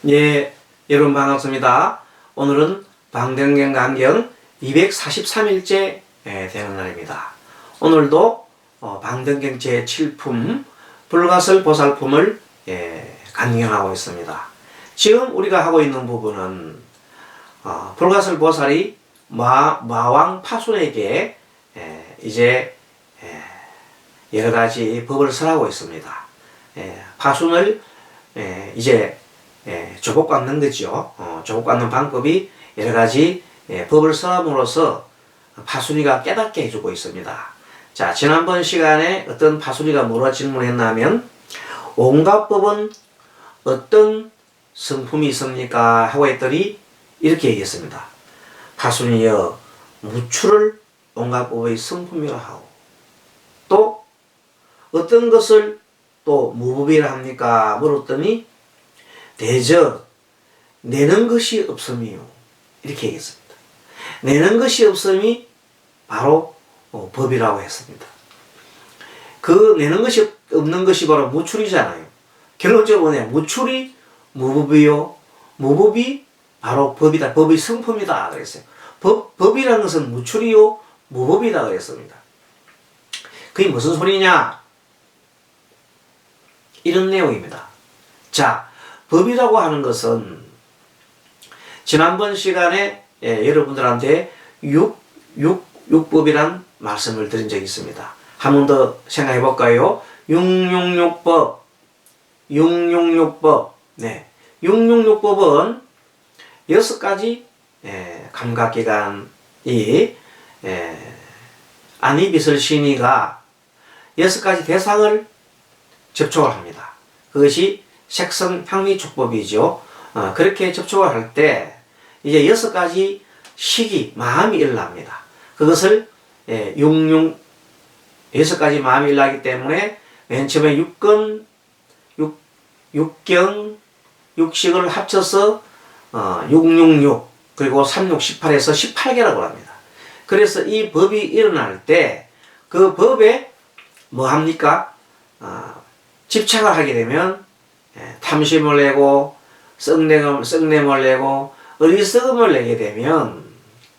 예, 여러분 반갑습니다. 오늘은 방등경강경 243일째 되는 날입니다. 오늘도 방등경 제7품 불가설 보살품을 간경하고 있습니다. 지금 우리가 하고 있는 부분은 불가설 보살이 마왕 파순에게 이제 여러가지 법을 설하고 있습니다. 파순을 이제 조복받는 거죠. 조복받는 방법이 여러가지 법을 설함으로써 파순이가 깨닫게 해주고 있습니다. 자, 지난번 시간에 어떤 파순이가 뭐라 질문했냐면 온갖 법은 어떤 성품이 있습니까? 하고 했더니 이렇게 얘기했습니다. 파순이여, 무추를 온갖 법의 성품이라 하고, 또 어떤 것을 또 무법이라 합니까? 물었더니 대저 내는 것이 없음이요, 이렇게 얘기했습니다. 내는 것이 없음이 바로 법이라고 했습니다. 그 내는 것이 없는 것이 바로 무출이잖아요. 결론적으로 뭐냐, 무출이 무법이요, 무법이 바로 법이다, 법의 성품이다 그랬어요. 법이라는 것은 무출이요 무법이다 그랬습니다. 그게 무슨 소리냐, 이런 내용입니다. 자, 법이라고 하는 지난번 시간에 여러분들한테 육법이란 말씀을 드린 적이 있습니다. 한 번 더 생각해 볼까요? 육육육법. 네. 육육육법은 6가지 감각기관이 안이비설신이가 6가지 대상을 접촉을 합니다. 그것이 색성향미촉법이죠. 그렇게 접촉을 할 때 이제 6가지 식이 마음이 일어납니다. 그것을 6가지 마음이 일어나기 때문에 맨 처음에 육식을 합쳐서 666 그리고 3618에서 18개라고 합니다. 그래서 이 법이 일어날 때 그 법에 뭐 합니까? 집착을 하게 되면 탐심을 내고 썩냄을 내고 어리석음을 내게 되면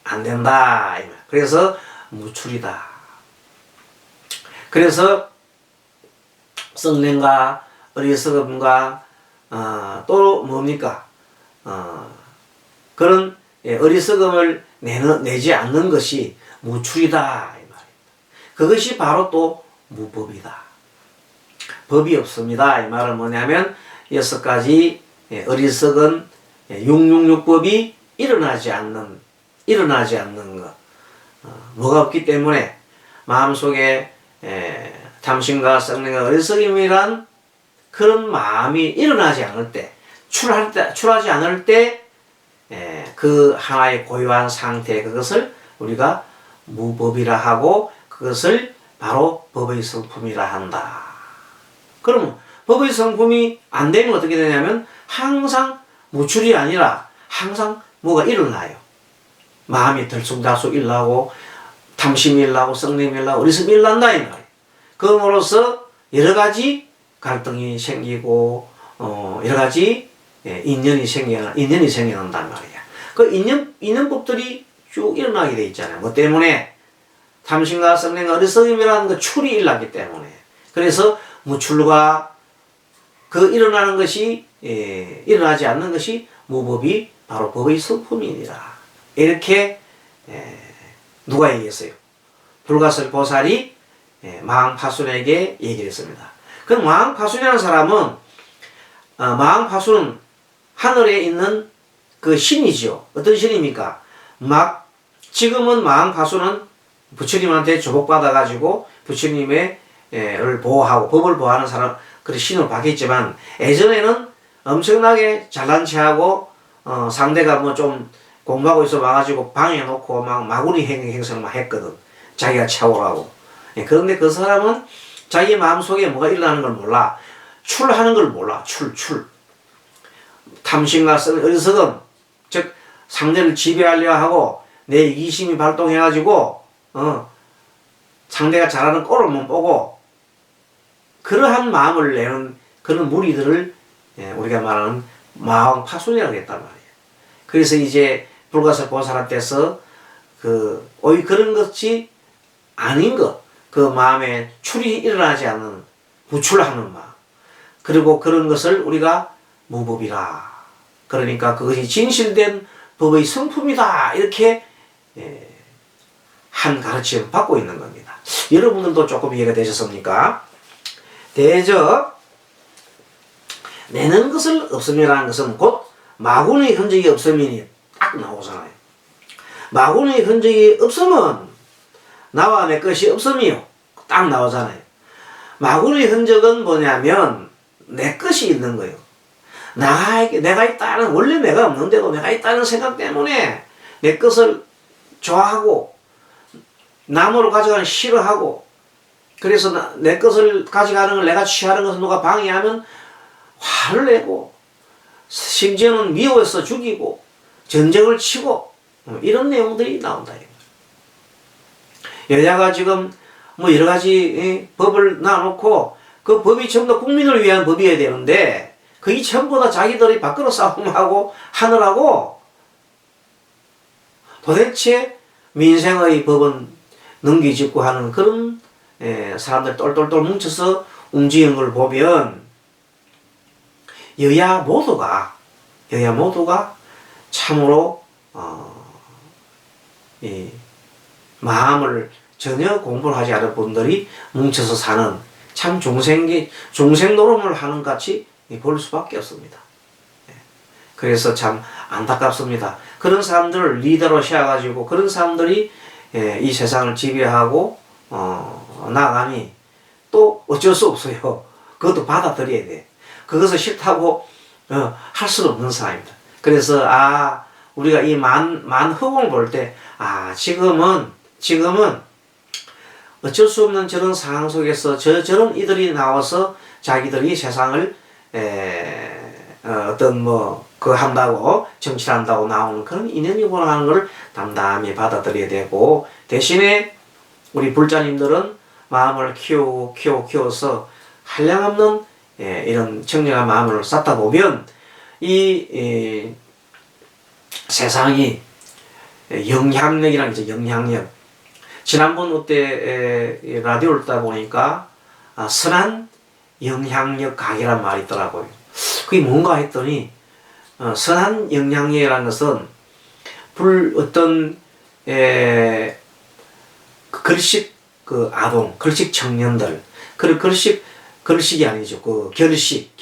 안 된다. 그래서 무출이다. 그래서 썩냄과 어리석음과 또 뭡니까? 그런 어리석음을 내지 않는 것이 무출이다, 이 말입니다. 그것이 바로 또 무법이다. 법이 없습니다. 이 말은 뭐냐면 6가지 어리석은 666법이 일어나지 않는 것. 뭐가 없기 때문에 마음속에 탐심과 썩냄과 어리석임이란 그런 마음이 일어나지 않을 때, 출하지 않을 때, 그 하나의 고유한 상태, 그것을 우리가 무법이라 하고, 그것을 바로 법의 성품이라 한다. 그러면 법의 성품이 안 되면 어떻게 되냐면 항상 무출이 아니라 항상 뭐가 일어나요. 마음이 들쑥날쑥 일어나고, 탐심이 일어나고, 썩냄이 일어나고, 어리석음이 일어난다 이 말이에요. 그럼으로써 여러가지 갈등이 생기고 여러가지 인연이 생겨난단 말이야. 그 인연법들이 쭉 일어나게 돼 있잖아요. 뭐 때문에? 탐심과 썩냄과 어리석음이라는 그 출이 일어나기 때문에. 그래서 무출과 그 일어나는 것이 일어나지 않는 것이 무법이 바로 법의 성품이니라. 이렇게 누가 얘기했어요? 불가설 보살이 마왕파순에게 얘기를 했습니다. 그럼 마왕파순이라는 사람은 마왕파순은 하늘에 있는 그 신이죠. 어떤 신입니까? 지금은 마왕파순은 부처님한테 조복받아 가지고 부처님의 를 보호하고 법을 보호하는 사람, 그런 신으로 바뀌었지만 예전에는 엄청나게 잘난 체하고 상대가 뭐 좀 공부하고 있어 와가지고 방에 놓고 막 마구니 행성을 막 했거든. 자기가 차오라고. 그런데 그 사람은 자기 마음속에 뭐가 일어나는 걸 몰라. 출하는 걸 몰라. 출. 탐심과 어리석음, 즉 상대를 지배하려 하고 내 이기심이 발동해가지고 상대가 잘하는 꼴을 못 보고 그러한 마음을 내는 그런 무리들을 우리가 말하는 마왕 파손이라고 했단 말이에요. 그래서 이제 불가사 보살한 때서 오히 그런 것이 아닌 것, 그 마음에 출이 일어나지 않는 부출하는 마음, 그리고 그런 것을 우리가 무법이라, 그러니까 그것이 진실된 법의 성품이다, 이렇게 한 가르침을 받고 있는 겁니다. 여러분들도 조금 이해가 되셨습니까? 대저 내는 것을 없음이라는 것은 곧 마군의 흔적이 없음이니 딱 나오잖아요. 마군의 흔적이 없으면 나와 내 것이 없음이요, 딱 나오잖아요. 마군의 흔적은 뭐냐면 내 것이 있는 거예요. 내가 있다는, 원래 내가 없는데도 내가 있다는 생각 때문에 내 것을 좋아하고 남으로 가져가는 싫어하고, 그래서 내 것을 가져가는 걸 내가 취하는 것을 누가 방해하면 화를 내고, 심지어는 미워해서 죽이고 전쟁을 치고, 이런 내용들이 나온다. 여자가 지금 뭐 여러 가지 법을 놔놓고 그 법이 전부 다 국민을 위한 법이어야 되는데 그게 전부 다 자기들이 밖으로 싸움하고 하느라고 도대체 민생의 법은 넘기짓고 하는 그런 사람들 똘똘똘 뭉쳐서 움직이는 걸 보면 여야 모두가 참으로 이 마음을 전혀 공부를 하지 않은 분들이 뭉쳐서 사는 참 중생노름을 하는 같이 볼 수밖에 없습니다. 그래서 참 안타깝습니다. 그런 사람들을 리더로 세워가지고 그런 사람들이 이 세상을 지배하고 나가니 또 어쩔 수 없어요. 그것도 받아들여야 돼. 그것을 싫다고 할 수는 없는 사람입니다. 그래서 우리가 이 만허공을 볼 때 지금은 어쩔 수 없는 저런 상황 속에서 저런 이들이 나와서 자기들이 세상을 어떤 그거 한다고 정치를 한다고 나오는 그런 인연이구나 하는 걸 담담히 받아들여야 되고, 대신에 우리 불자님들은 마음을 키워서 한량없는 이런 청량한 마음을 쌓다 보면 이 세상이 영향력이라는 게 있죠. 영향력. 지난번 그때 라디오를 듣다 보니까 선한 영향력 가게란 말이 있더라고요. 그게 뭔가 했더니 선한 영향력이라는 것은 어떤 글식 아동, 글식 청년들, 글식이 아니죠. 결식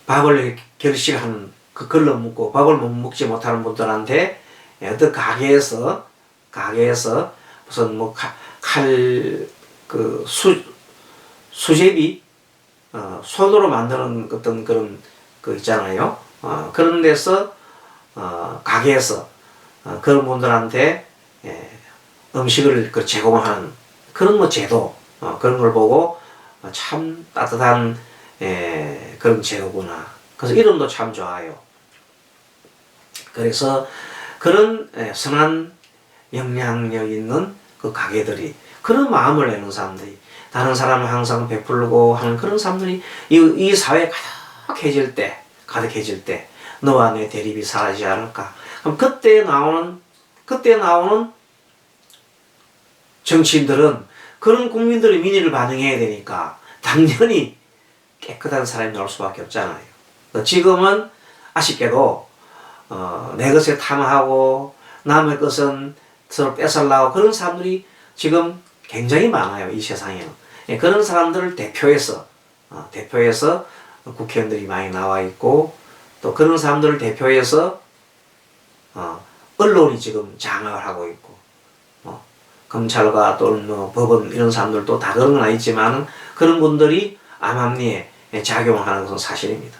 밥을 결식하는 걸러 먹고 밥을 못 먹지 못하는 분들한테 어떤 가게에서 무슨 수제비 손으로 만드는 어떤 그런 거 있잖아요. 그런 데서 가게에서 그런 분들한테 음식을 제공하는 그런 제도, 그런 걸 보고 참 따뜻한 그런 제도구나. 그래서 이름도 참 좋아요. 그래서 그런 선한 영향력 있는 그 가게들이, 그런 마음을 내는 사람들이, 다른 사람을 항상 베풀고 하는 그런 사람들이 이 사회에 가득해질 때 너와 내 대립이 사라지지 않을까. 그럼 그때 나오는 정치인들은 그런 국민들의 민의를 반영해야 되니까 당연히 깨끗한 사람이 나올 수밖에 없잖아요. 지금은 아쉽게도 내 것에 탐하고 남의 것은 서로 뺏으려고 그런 사람들이 지금 굉장히 많아요. 이 세상에는. 그런 사람들을 대표해서 국회의원들이 많이 나와 있고, 또 그런 사람들을 대표해서 언론이 지금 장악을 하고 있고, 검찰과 또는 법원 이런 사람들도 다 그런 건 아니지만 그런 분들이 암암리에 작용하는 것은 사실입니다.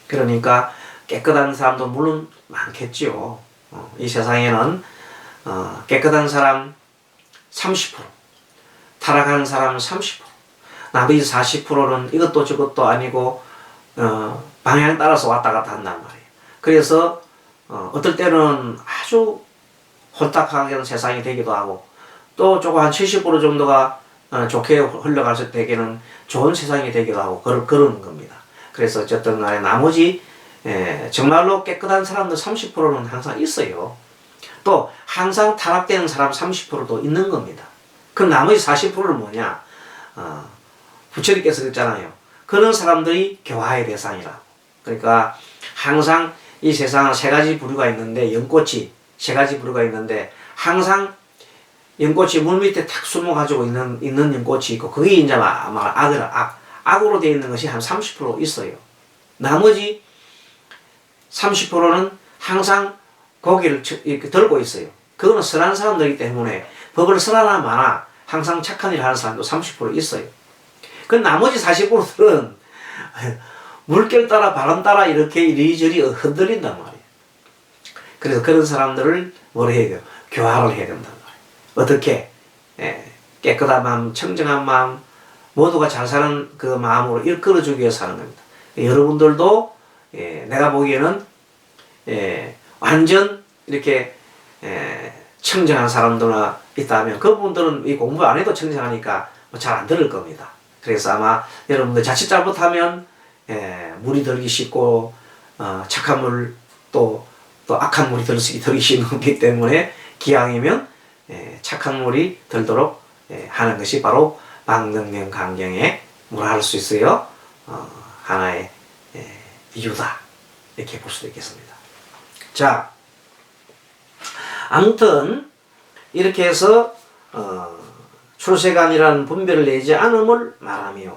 그러니까 깨끗한 사람도 물론 많겠지요. 이 세상에는 깨끗한 사람 30%, 타락하는 사람은 30%, 나머지 40%는 이것도 저것도 아니고 방향 따라서 왔다 갔다 한단 말이에요. 그래서 어떨 때는 아주 홀딱하게 세상이 되기도 하고, 또 조금 한 70% 정도가 좋게 흘러갈 때에는 좋은 세상이 되기도 하고 그러는 겁니다. 그래서 어쨌든 간에 나머지 정말로 깨끗한 사람들 30%는 항상 있어요. 또 항상 타락되는 사람 30%도 있는 겁니다. 그럼 나머지 40%는 뭐냐? 부처님께서 그랬잖아요. 그런 사람들이 교화의 대상이라고. 그러니까 항상 이 세상은 세 가지 부류가 있는데 연꽃이 세 가지 부류가 있는데 항상 연꽃이 물 밑에 탁 숨어가지고 있는 연꽃이 있고 그게 이제 아마 악으로 되어 있는 것이 한 30% 있어요. 나머지 30%는 항상 고기를 이렇게 들고 있어요. 그거는 선한 사람들이기 때문에 법을 선하나 마나 항상 착한 일을 하는 사람도 30% 있어요. 그 나머지 40%들은 물결 따라 바람 따라 이렇게 이리저리 흔들린단 말이에요. 그래서 그런 사람들을 뭘 해야 돼요? 교화를 해야 된단 말이에요. 어떻게? 깨끗한 마음, 청정한 마음, 모두가 잘 사는 그 마음으로 이끌어주기 위해서 하는 겁니다. 여러분들도 내가 보기에는 완전 이렇게 청정한 사람들이 있다면 그분들은 이 공부 안 해도 청정하니까 잘 안 들을 겁니다. 그래서 아마 여러분들 자칫 잘못하면 물이 들기 쉽고 착한 물 또 악한 물이 들기 쉬운 거기 때문에 기왕이면 착한 물이 들도록 하는 것이 바로 방등명 강경에 뭐할 수 있어요? 하나의 이유다. 이렇게 볼 수도 있겠습니다. 자, 아무튼 이렇게 해서 출세간이라는 분별을 내지 않음을 말하며,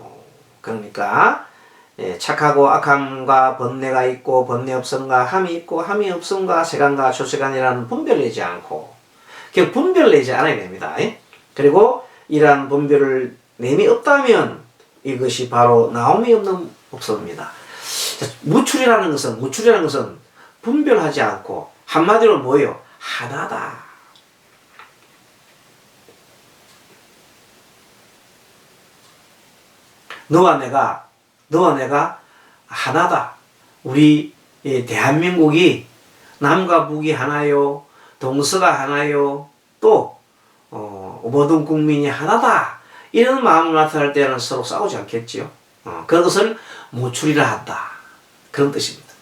그러니까 착하고 악함과 번뇌가 있고 번뇌 없음과 함이 있고 함이 없음과 세간과 출세간이라는 분별을 내지 않고, 그 분별을 내지 않아야 됩니다. 그리고 이러한 분별을 내미 없다면 이것이 바로 나옴이 없습니다. 무출이라는 것은 분별하지 않고 한마디로 뭐예요? 하나다. 너와 내가 하나다. 우리 대한민국이 남과 북이 하나요, 동서가 하나요, 또 모든 국민이 하나다. 이런 마음을 나타날 때는 서로 싸우지 않겠지요. 그것을 무출이라 한다. 그런 뜻입니다.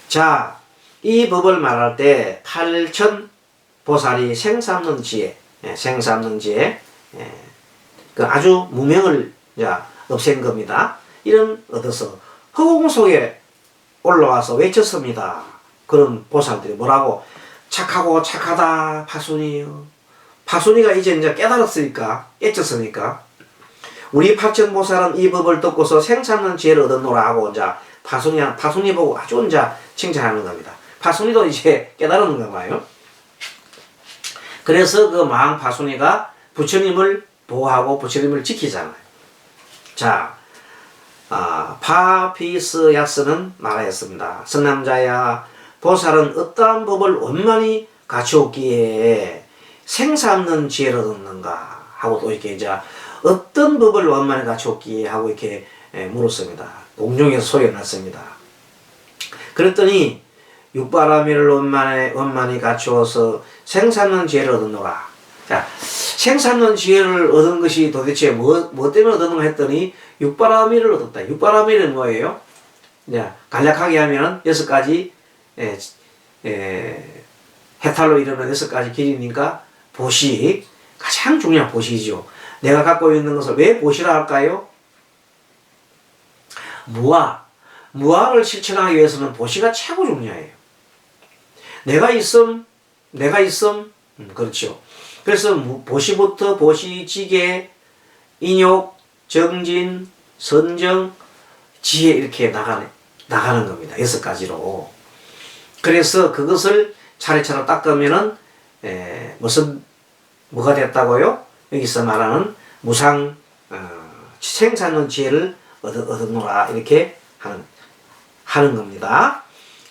자, 이 법을 말할 때 8천 보살이 생삼는 지혜, 그 아주 무명을 없앤 겁니다. 이런 얻어서 허공 속에 올라와서 외쳤습니다. 그런 보살들이 뭐라고? 착하고 착하다 파순이요. 파순이가 이제 깨달았으니까, 깨쳤으니까, 우리 파천보살은 이 법을 듣고서 생삼는 지혜를 얻었노라 하고 이제 파순이 보고 아주 이제 칭찬하는 겁니다. 파순이도 이제 깨달았는가 봐요. 그래서 그 마왕 파순이가 부처님을 보호하고 부처님을 지키잖아요. 자, 파피스 약스는 말하였습니다. 성남자야, 보살은 어떠한 법을 원만히 갖추었기에 생사없는 지혜를 얻는가 하고 또 이렇게 이제 어떤 법을 원만히 갖추었기에 하고 이렇게 물었습니다. 공중에서 소리가 났습니다. 그랬더니 육바라밀을 원만히 갖추어서 생사없는 지혜를 얻었노라. 자, 생사없는 지혜를 얻은 것이 도대체 뭐 때문에 얻었는가 했더니 육바라밀을 얻었다. 육바라밀은 뭐예요? 간략하게 하면 6가지 해탈로 이르는 6가지 길이니까 보식, 가장 중요한 보식이죠. 내가 갖고 있는 것을 왜 보시라 할까요? 무아를 실천하기 위해서는 보시가 최고 중요해요. 내가 있음, 그렇죠. 그래서 보시부터 보시지계, 인욕, 정진, 선정, 지혜 이렇게 나가는 겁니다. 6가지로. 그래서 그것을 차례차례 닦으면은 뭐가 됐다고요? 여기서 말하는 무상 생사는 지혜를 얻었노라 이렇게 하는 겁니다.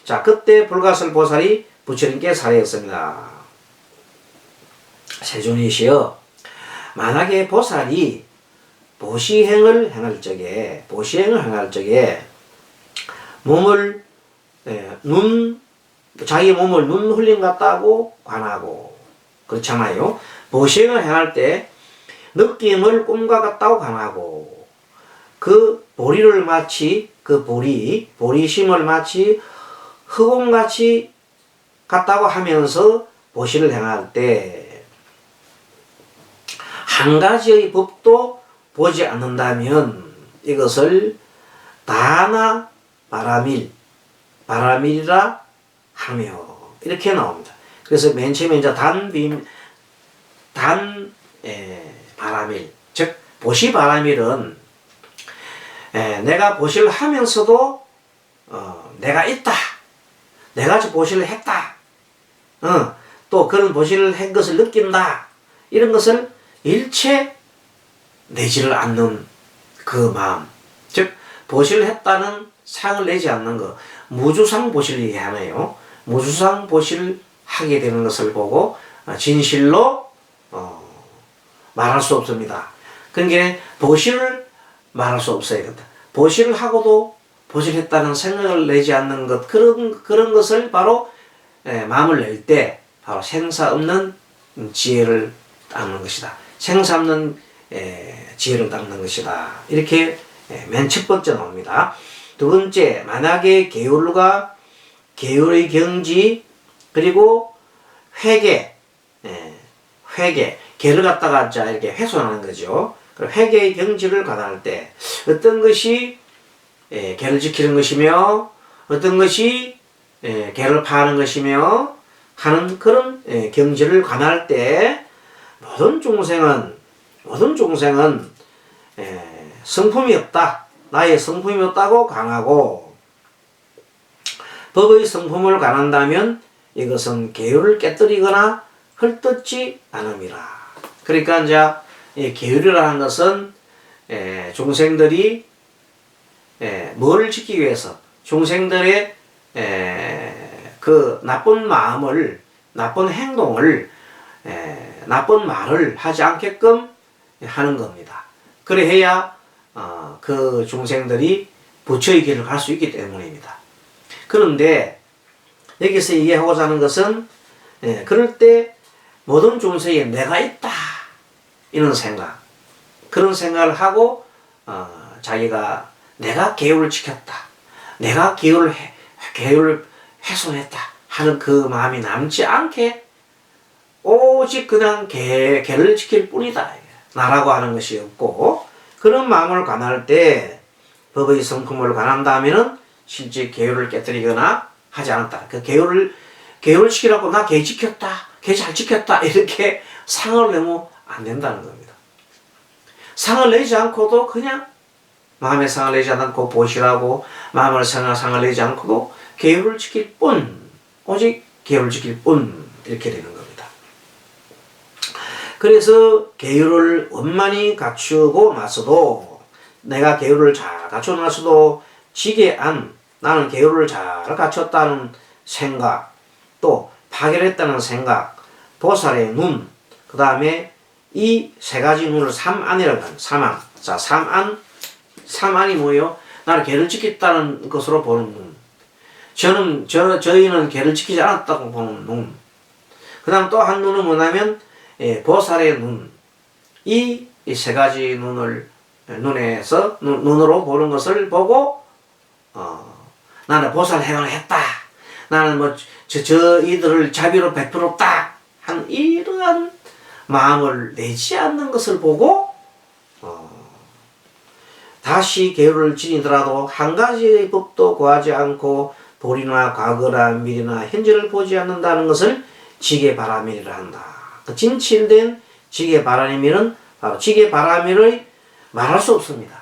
자, 그때 불가설 보살이 부처님께 살해했습니다. 세존이시여, 만약에 보살이 보시행을 행할 적에 자기 몸을 눈 흘림 같다고 관하고, 그렇잖아요. 보시행을 행할 때 느낌을 꿈과 같다고 강하고 그 보리를 마치 그 보리심을 마치 흑곰같이 같다고 하면서 보시를 행할 때 한 가지의 법도 보지 않는다면 이것을 다나 바라밀이라 하며 이렇게 나옵니다. 그래서 맨 처음에 이제 바라밀, 즉 보시 바라밀은 내가 보시를 하면서도 내가 있다, 내가 보시를 했다, 또 그런 보시를 한 것을 느낀다, 이런 것을 일체 내지를 않는 그 마음, 즉 보시를 했다는 상을 내지 않는 것, 무주상 보시를 얘기하네요. 무주상 보시를 하게 되는 것을 보고 진실로 말할 수 없습니다. 그러니까 보시를 말할 수 없어요. 보시를 하고도 보시를 했다는 생각을 내지 않는 것, 그런 것을 바로 마음을 낼 때 바로 생사 없는 지혜를 닦는 것이다. 생사 없는 지혜를 닦는 것이다. 이렇게 맨 첫 번째 나옵니다. 두 번째, 만약에 계율과 계율의 경지 그리고 회계, 계를 갖다가 이렇게 훼손하는 거죠. 회계의 경지를 관할 때 어떤 것이 계를 지키는 것이며 어떤 것이 계를 파하는 것이며 하는 그런 경지를 관할 때 모든 종생은 성품이 없다, 나의 성품이 없다고 강하고 법의 성품을 관한다면 이것은 계율을 깨뜨리거나 헐뜯지 않음이라. 그러니까 이제 계율이라는 것은 중생들이 뭐를 지키기 위해서 중생들의 그 나쁜 마음을, 나쁜 행동을, 나쁜 말을 하지 않게끔 하는 겁니다. 그래야 그 중생들이 부처의 길을 갈 수 있기 때문입니다. 그런데 여기서 얘기하고자 하는 것은 그럴 때 모든 중생에 내가 있다, 이런 생각, 그런 생각을 하고 자기가 내가 계율을 지켰다, 내가 계율을 훼손했다 하는 그 마음이 남지 않게 오직 그냥 계를 지킬 뿐이다, 나라고 하는 것이 없고, 그런 마음을 관할 때 법의 성품을 관한다면은 실제 계율을 깨뜨리거나 하지 않았다. 그 계율을 지키라고 나 계 지켰다, 계 잘 지켰다, 이렇게 상을 내면 안 된다는 겁니다. 상을 내지 않고도 그냥 마음의 상을 내지 않고 보시라고 마음을 상을 내지 않고도 계율을 지킬 뿐, 오직 계율을 지킬 뿐, 이렇게 되는 겁니다. 그래서 계율을 원만히 갖추고 나서도, 내가 계율을 잘 갖추고 나서도 나는 계율을 잘 갖췄다는 생각, 또 파괴했다는 생각, 보살의 눈, 그 다음에 이 세 가지 눈을 삼안이라고 합니다. 삼안. 자, 삼안이 뭐예요? 나를 계를 지켰다는 것으로 보는 눈. 저희는 계를 지키지 않았다고 보는 눈. 그 다음 또 한 눈은 뭐냐면 보살의 눈. 이 세 가지 눈으로 보는 것을 보고 나는 보살 행을 했다, 나는 저희들을 자비로 베풀었다 한 이러한 마음을 내지 않는 것을 보고 다시 계율을 지니더라도 한 가지의 법도 구하지 않고 도리나 과거나 미래나 현재를 보지 않는다는 것을 지게바라밀이라 한다. 그 진실된 지게바라밀은 바로 지게바라밀의 말할 수 없습니다.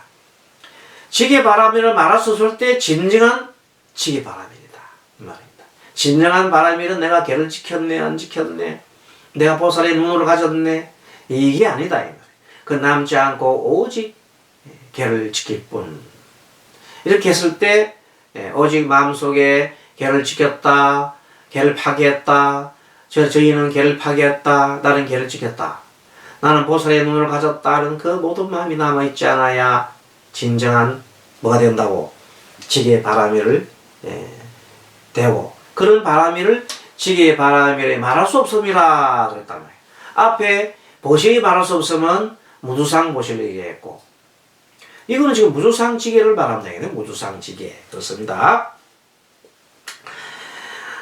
지게바라밀을 말할 수 없을 때 진정한 지게바라밀이다, 이 말입니다. 진정한 바라밀은 내가 계를 지켰네, 안 지켰네, 내가 보살의 눈으로 가졌네, 이게 아니다, 이 말이에요. 그 남지 않고 오직 계를 지킬 뿐. 이렇게 했을 때 오직 마음속에 계를 지켰다, 계를 파괴했다, 저희는 계를 파괴했다, 나는 계를 지켰다, 나는 보살의 눈을 가졌다는 그 모든 마음이 남아있지 않아야 진정한 뭐가 된다고? 지게의 바라밀을 되고, 그런 바라밀을 지게의 바라밀에 말할 수 없습니다 그랬단 말이에요. 앞에 보시에 말할 수 없으면 무주상보시를 얘기했고, 이거는 지금 무주상지계를 말하면 되겠네. 무주상지계. 그렇습니다.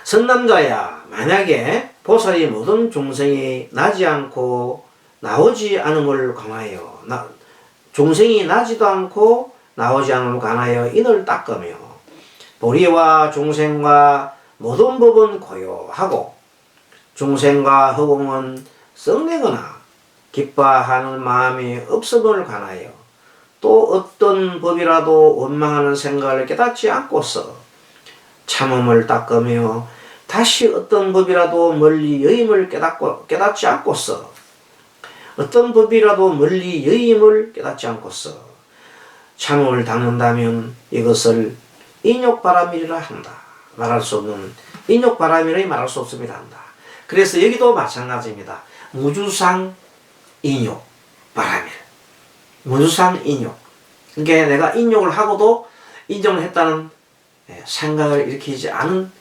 선남자야, 만약에 보살이 모든 중생이 나지 않고 나오지 않음을 관하여, 중생이 나지도 않고 나오지 않음을 관하여 인을 닦으며, 보리와 중생과 모든 법은 고요하고 중생과 허공은 썩내거나 기뻐하는 마음이 없음을 관하여, 또 어떤 법이라도 원망하는 생각을 깨닫지 않고서 참음을 닦으며, 다시 어떤 법이라도 멀리 여임을 깨닫지 않고서, 어떤 법이라도 멀리 여임을 깨닫지 않고서 참음을 닦는다면 이것을 인욕바람이라 한다. 말할 수 없는 인욕바람이라 말할 수 없습니다 한다. 그래서 여기도 마찬가지입니다. 무주상 인욕 바람일. 무주상 인욕. 그러니까 내가 인욕을 하고도 인정을 했다는 생각을 일으키지 않은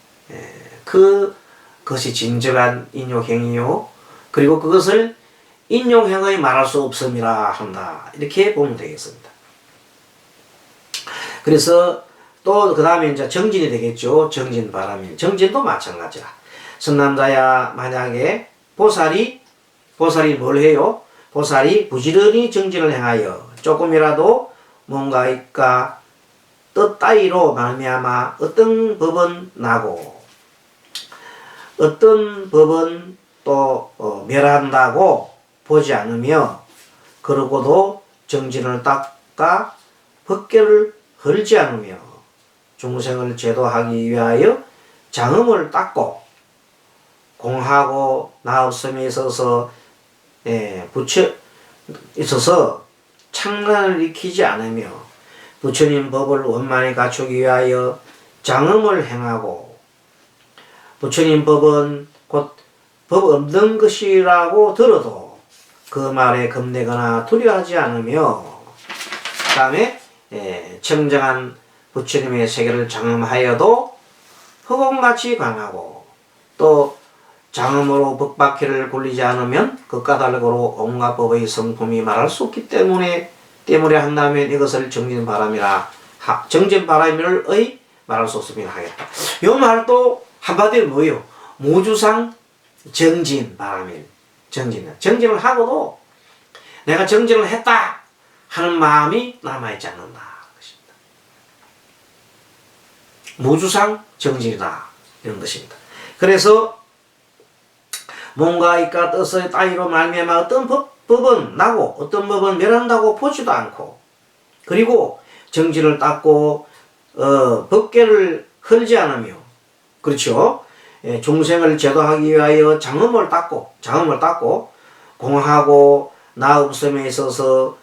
그것이 진정한 인욕행위요. 그리고 그것을 인욕행위 말할 수 없음이라 한다. 이렇게 보면 되겠습니다. 그래서 또 그 다음에 이제 정진이 되겠죠. 정진바람일. 정진도 마찬가지라. 선남자야, 만약에 보살이 뭘 해요? 보살이 부지런히 정진을 행하여 조금이라도 뭔가 있까 뜻 따위로 말미암아 어떤 법은 나고 어떤 법은 또 멸한다고 보지 않으며, 그러고도 정진을 닦아 법계를 헐지 않으며 중생을 제도하기 위하여 장음을 닦고 공하고 나없음에 있어서 창란을 익히지 않으며 부처님 법을 원만히 갖추기 위하여 장음을 행하고, 부처님 법은 곧 법 없는 것이라고 들어도 그 말에 겁내거나 두려워하지 않으며, 그 다음에 청정한 부처님의 세계를 장음하여도 허공같이 관하고, 또 장음으로 법바퀴를 굴리지 않으면 그 까닭으로 온갖 법의 성품이 말할 수 없기 때문에 한다면 이것을 정진바람이라, 정진바람을 말할 수 없으면 하겠다. 이 말도 한마디로 뭐예요? 무주상 정진바람일. 정진을 하고도 내가 정진을 했다 하는 마음이 남아있지 않는다. 무주상 정진이다. 이런 것입니다. 그래서 뭔가 이까 뜻의 따위로 말미암아 어떤 법은 나고 어떤 법은 멸한다고 보지도 않고, 그리고 정진을 닦고 법계를 헐지 않으며, 그렇죠? 중생을 제도하기 위하여 장음을 닦고 공하고 나 없음에 있어서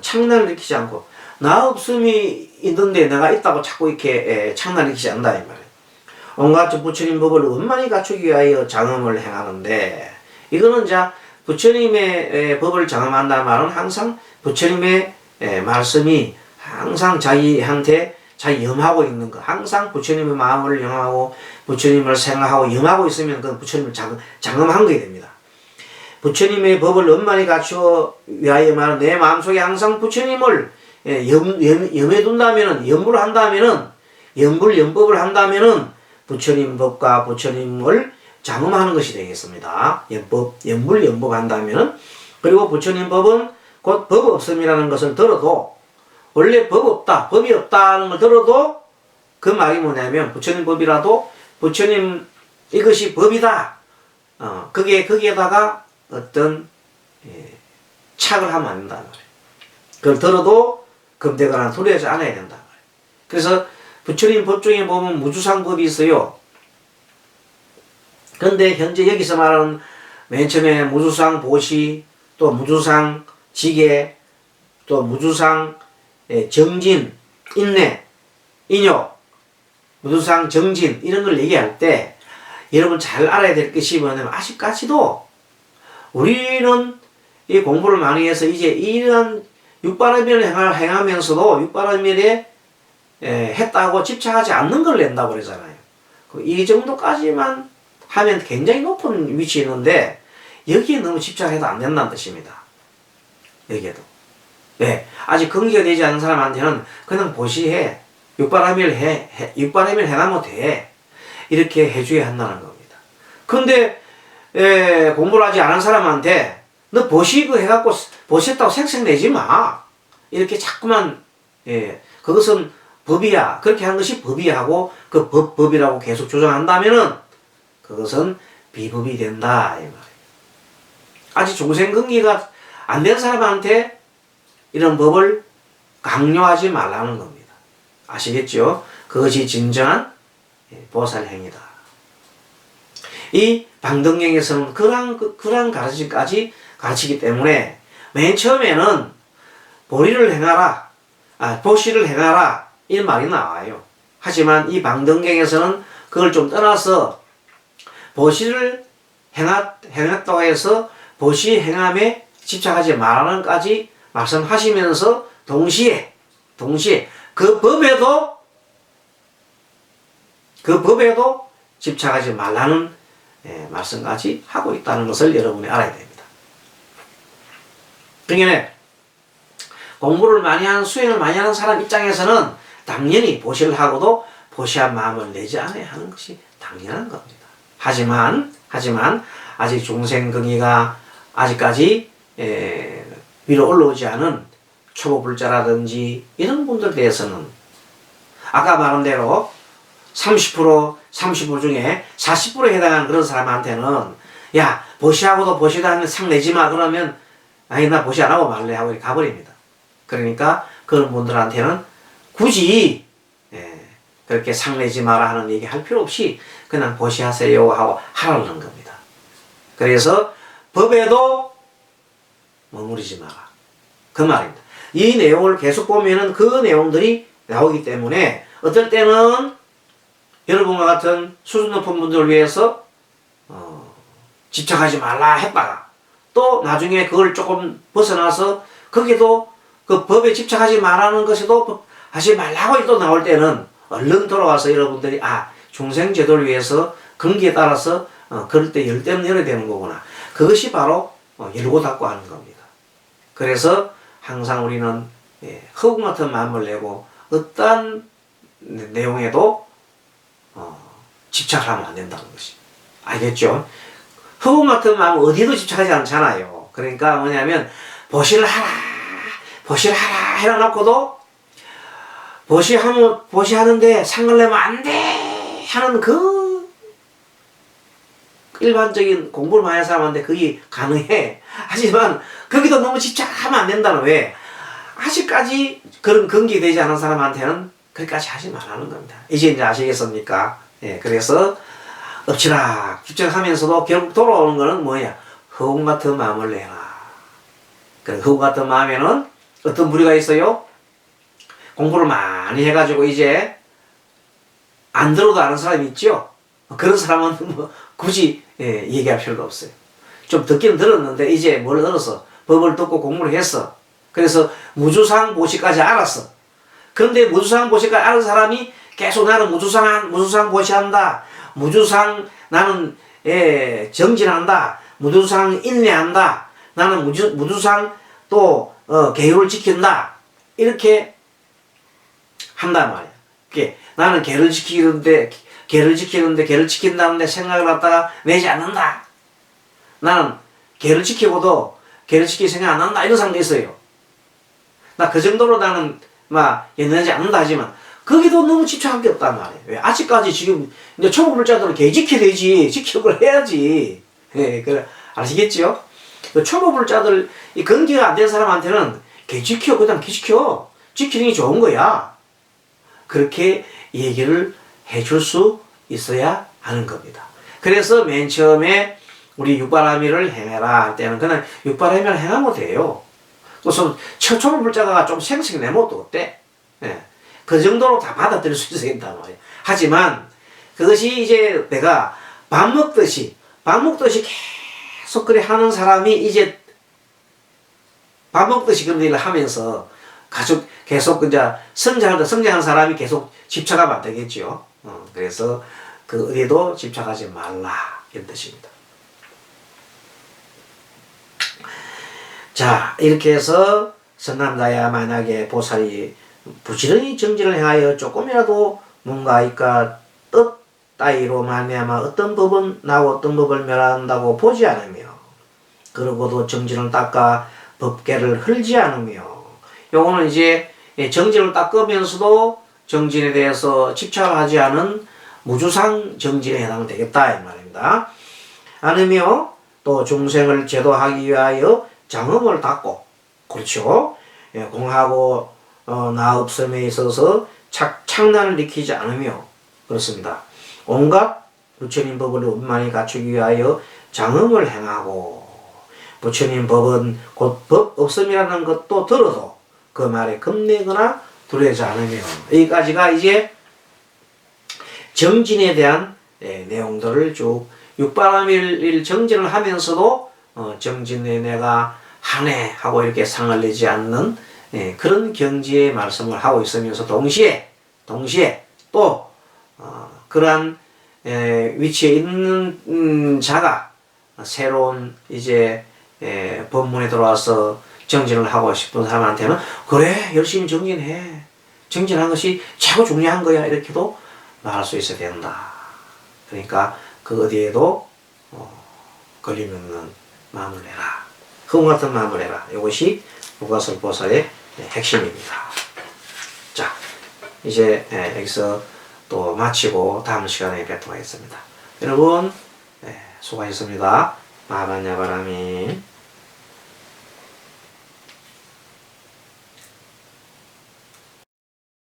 창난을 일으키지 않고, 나 없음이 있는데 내가 있다고 자꾸 이렇게 창난을 일으키지 않는다 이 말이에요. 온갖 부처님 법을 원만히 갖추기 위하여 장음을 행하는데, 이거는 자 부처님의 법을 장음한다는 말은 항상 부처님의 말씀이 항상 자기한테 잘 염하고 있는 거, 항상 부처님의 마음을 염하고 부처님을 생각하고 염하고 있으면 그 부처님을 장음한 거게 됩니다. 부처님의 법을 원만히 갖추어 위하여 말은 내 마음속에 항상 부처님을 염해둔다면은, 염불 한다면은 부처님 법과 부처님을 장음하는 것이 되겠습니다. 염불 한다면은. 그리고 부처님 법은 곧 법 없음이라는 것을 들어도, 원래 법이 없다는 걸 들어도 그 말이 뭐냐면 부처님 법이라도 부처님 이것이 법이다. 거기에다가 어떤 착을 하면 안 된다는 말이에요. 그걸 들어도 겁되거나 두려워하지 않아야 된다는 말이에요. 그래서 부처님 법 중에 보면 무주상 법이 있어요. 그런데 현재 여기서 말하는 맨 처음에 무주상 보시, 또 무주상 지계, 또 무주상 정진, 인내, 인욕, 무주상 정진 이런 걸 얘기할 때 여러분 잘 알아야 될 것이 뭐냐면, 아직까지도 우리는 이 공부를 많이 해서 이제 이런 육바라밀을 행하면서도 육바라밀에 했다고 집착하지 않는 걸 낸다고 그러잖아요. 이 정도까지만 하면 굉장히 높은 위치에 있는데, 여기에 너무 집착해도 안 된다는 뜻입니다. 여기에도. 예. 아직 근기가 되지 않은 사람한테는 그냥 보시해. 육바라밀 육바라밀 해나면 돼. 이렇게 해줘야 한다는 겁니다. 근데, 공부를 하지 않은 사람한테 너 보시 그 해갖고 보셨다고 생색내지 마. 이렇게 자꾸만, 그것은 법이야. 그렇게 하는 것이 법이야 하고 그 법이라고 계속 조정한다면은 그것은 비법이 된다. 이 말이에요. 아직 중생근기가 안 된 사람한테 이런 법을 강요하지 말라는 겁니다. 아시겠죠? 그것이 진정한 보살행위다. 이 방등경에서는 그러한 가르침까지 가르치기 때문에 맨 처음에는 보리를 행하라, 보시를 행하라 이 말이 나와요. 하지만 이 방등경에서는 그걸 좀 떠나서 보시를 행했다고 해서 보시 행함에 집착하지 말라는까지 말씀하시면서 동시에 그 법에도 집착하지 말라는 말씀까지 하고 있다는 것을 여러분이 알아야 됩니다. 그러니까 공부를 많이 하는 수행을 많이 하는 사람 입장에서는 당연히 보시를 하고도 보시한 마음을 내지 않아야 하는 것이 당연한 겁니다. 하지만 아직 중생근기가 아직까지 위로 올라오지 않은 초보불자라든지 이런 분들 대해서는 아까 말한 대로 35 중에 40%에 해당하는 그런 사람한테는 야 보시하고도 보시도 하면 상 내지 마 그러면 아니 나 보시 안 하고 말래 하고 이렇게 가버립니다. 그러니까 그런 분들한테는 굳이 그렇게 상 내지 마라 하는 얘기 할 필요 없이 그냥 보시하세요 하고 하라는 겁니다. 그래서 법에도 머무르지 마라. 그 말입니다. 이 내용을 계속 보면은 그 내용들이 나오기 때문에 어떨 때는 여러분과 같은 수준 높은 분들을 위해서 집착하지 말라 했다가 또 나중에 그걸 조금 벗어나서 거기도 그 법에 집착하지 말라는 것에도 하지 말라고 또 나올 때는 얼른 돌아와서 여러분들이 중생 제도를 위해서 근기에 따라서 그럴 때 열대는 열어야 되는 거구나. 그것이 바로 열고 닫고 하는 겁니다. 그래서 항상 우리는 허공 같은 마음을 내고 어떠한 내용에도 집착하면 안 된다는 것이 알겠죠? 허공 같은 마음 어디도 집착하지 않잖아요. 그러니까 뭐냐면 보시를 하라 해놔놓고도 보시하는데 상을 내면 안 돼 하는 그 일반적인 공부를 많이 하는 사람한테 그게 가능해. 하지만 거기도 너무 집착하면 안 된다는 왜? 아직까지 그런 근기 되지 않은 사람한테는 그렇게까지 하지 말라는 겁니다. 이제 아시겠습니까? 그래서 엎치락 집착하면서도 결국 돌아오는 거는 뭐야? 허공 같은 마음을 내라. 그 허공 같은 마음에는 어떤 무리가 있어요? 공부를 많이 해가지고 이제 안 들어도 아는 사람이 있죠? 그런 사람은 뭐 굳이 얘기할 필요가 없어요. 좀 듣기는 들었는데 이제 뭘 들어서 법을 듣고 공부를 했어. 그래서 무주상 보시까지 알았어. 그런데 무주상 보시까지 아는 사람이 계속 나는 무주상 보시한다. 무주상 나는 정진한다. 무주상 인내한다. 나는 무주상 또 계율을 지킨다. 이렇게 한단 말이야. 나는 계를 지키는데 계를 지킨다는데 생각을 갖다가 내지 않는다. 나는 계를 지키고도 계를 지킬 생각 안 한다. 이런 사람도 있어요. 나 그 정도로 나는 연연하지 않는다 하지만 거기도 너무 집착할 게 없단 말이에요. 왜? 아직까지 지금 이제 초보불자들은 개 지켜야 되지. 지키고 해야지. 그래 아시겠죠? 그 초보불자들 이 근기가 안 된 사람한테는 개 지켜 그냥 개 지켜. 지키는 게 좋은 거야. 그렇게 얘기를 해줄 수 있어야 하는 겁니다. 그래서 맨 처음에 우리 육바라밀을 행해라 할 때는 그냥 육바라밀을 행하면 돼요. 무슨 초보불자가 좀 생색내면 또 어때? 그 정도로 다 받아들일 수 있어야 된단 말이에요. 하지만 그것이 이제 내가 밥 먹듯이 계속 그래 하는 사람이 이제 밥 먹듯이 그런 일을 하면서 계속 이제 성장하는 사람이 계속 집착하면 안 되겠죠. 그래서 그 어디에도 집착하지 말라 이런 뜻입니다. 자, 이렇게 해서 선남자야 만약에 보살이 부지런히 정진을 행하여 조금이라도 뭔가 그러니까 뜻 따위로 말미암아 어떤 법은 나고 어떤 법을 멸한다고 보지 않으며 그러고도 정진을 닦아 법계를 흘지 않으며 요거는 이제 정진을 닦으면서도 정진에 대해서 집착을 하지 않은 무주상 정진에 해당되겠다 이 말입니다. 않으며 또 중생을 제도하기 위하여 장엄을 닦고 그렇죠. 공하고 나 없음에 있어서 창난을 일으키지 않으며 그렇습니다. 온갖 부처님 법을 원만히 갖추기 위하여 장엄을 행하고 부처님 법은 곧 법 없음이라는 것도 들어도 그 말에 겁내거나 두려워하지 않으며 여기까지가 이제 정진에 대한 내용들을 쭉 육바라밀 정진을 하면서도 정진에 내가 하네 하고 이렇게 상을 내지 않는 그런 경지의 말씀을 하고 있으면서 동시에 또 그러한 위치에 있는 자가 새로운 이제 법문에 들어와서 정진을 하고 싶은 사람한테는 그래 열심히 정진해 정진한 것이 최고 중요한 거야 이렇게도 말할 수 있어야 된다. 그러니까 그 어디에도 걸림 없는 마음을 내라. 흥 같은 마음을 내라. 이것이 무가설보살의 핵심입니다. 자, 이제 여기서 또 마치고 다음 시간에 뵙도록 하겠습니다. 여러분 수고하셨습니다. 마반야바라미